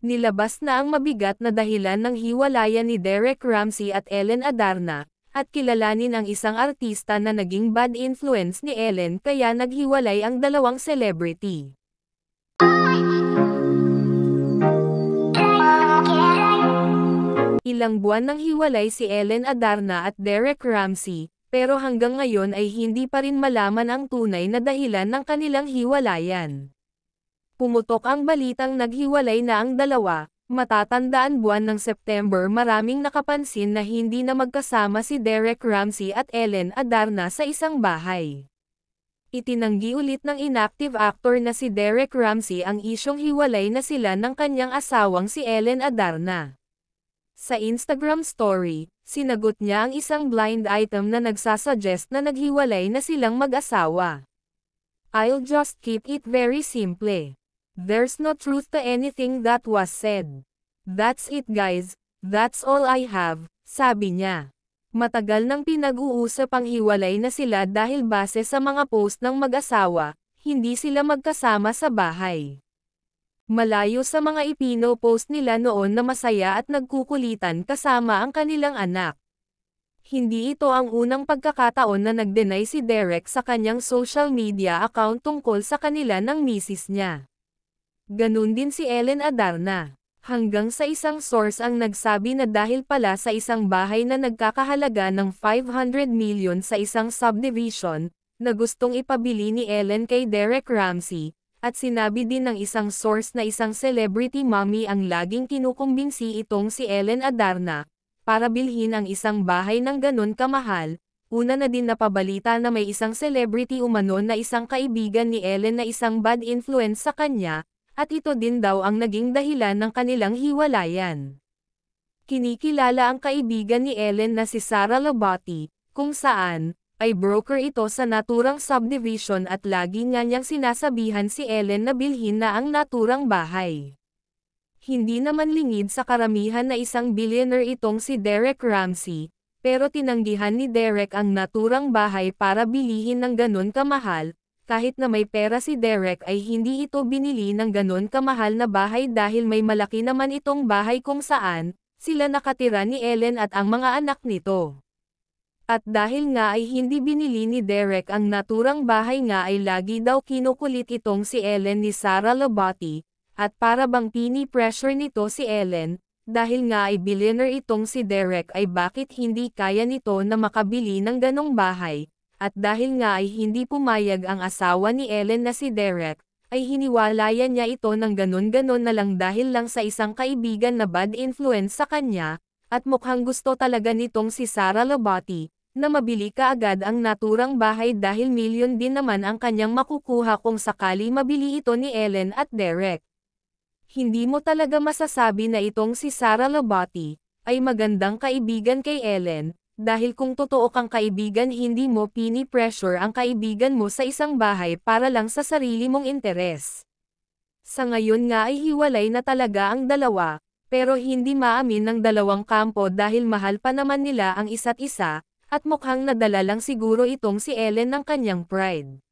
Nilabas na ang mabigat na dahilan ng hiwalayan ni Derek Ramsey at Ellen Adarna, at kilalanin ang isang artista na naging bad influence ni Ellen kaya naghiwalay ang dalawang celebrity. Ilang buwan nang hiwalay si Ellen Adarna at Derek Ramsey, pero hanggang ngayon ay hindi pa rin malaman ang tunay na dahilan ng kanilang hiwalayan. Pumutok ang balitang naghiwalay na ang dalawa, matatandaan buwan ng September maraming nakapansin na hindi na magkasama si Derek Ramsey at Ellen Adarna sa isang bahay. Itinanggi ulit ng inactive actor na si Derek Ramsey ang isyong hiwalay na sila ng kanyang asawang si Ellen Adarna. Sa Instagram story, sinagot niya ang isang blind item na nagsasuggest na naghiwalay na silang mag-asawa. "I'll just keep it very simple. There's no truth to anything that was said. That's it guys, that's all I have," sabi niya. Matagal nang pinag-uusap ang hiwalay na sila dahil base sa mga post ng mag-asawa, hindi sila magkasama sa bahay. Malayo sa mga ipino-post nila noon na masaya at nagkukulitan kasama ang kanilang anak. Hindi ito ang unang pagkakataon na nag-deny si Derek sa kanyang social media account tungkol sa kanila ng misis niya. Ganun din si Ellen Adarna. Hanggang sa isang source ang nagsabi na dahil pala sa isang bahay na nagkakahalaga ng 500 million sa isang subdivision, na gustong ipabili ni Ellen kay Derek Ramsey, at sinabi din ng isang source na isang celebrity mommy ang laging kinukumbinsi itong si Ellen Adarna, para bilhin ang isang bahay ng ganun kamahal. Una na din napabalita na may isang celebrity umano na isang kaibigan ni Ellen na isang bad influence sa kanya, at ito din daw ang naging dahilan ng kanilang hiwalayan. Kinikilala ang kaibigan ni Ellen na si Sarah Labate, kung saan, ay broker ito sa naturang subdivision at lagi nga niyang sinasabihan si Ellen na bilhin na ang naturang bahay. Hindi naman lingid sa karamihan na isang billionaire itong si Derek Ramsey, pero tinanggihan ni Derek ang naturang bahay para bilihin ng ganun kamahal. Kahit na may pera si Derek ay hindi ito binili ng ganon kamahal na bahay dahil may malaki naman itong bahay kung saan, sila nakatira ni Ellen at ang mga anak nito. At dahil nga ay hindi binili ni Derek ang naturang bahay nga ay lagi daw kinukulit itong si Ellen ni Sarah Labate, at para bang pini-pressure nito si Ellen, dahil nga ay billionaire itong si Derek ay bakit hindi kaya nito na makabili ng ganong bahay. At dahil nga ay hindi pumayag ang asawa ni Ellen na si Derek, ay hiniwalayan niya ito ng ganon-ganon na lang dahil lang sa isang kaibigan na bad influence sa kanya, at mukhang gusto talaga nitong si Sarah Labate, na mabili kaagad ang naturang bahay dahil milyon din naman ang kanyang makukuha kung sakali mabili ito ni Ellen at Derek. Hindi mo talaga masasabi na itong si Sarah Labate, ay magandang kaibigan kay Ellen, dahil kung totoo kang kaibigan hindi mo pini-pressure ang kaibigan mo sa isang bahay para lang sa sarili mong interes. Sa ngayon nga ay hiwalay na talaga ang dalawa, pero hindi maamin ng dalawang kampo dahil mahal pa naman nila ang isa't isa, at mukhang nadala lang siguro itong si Ellen ng kanyang pride.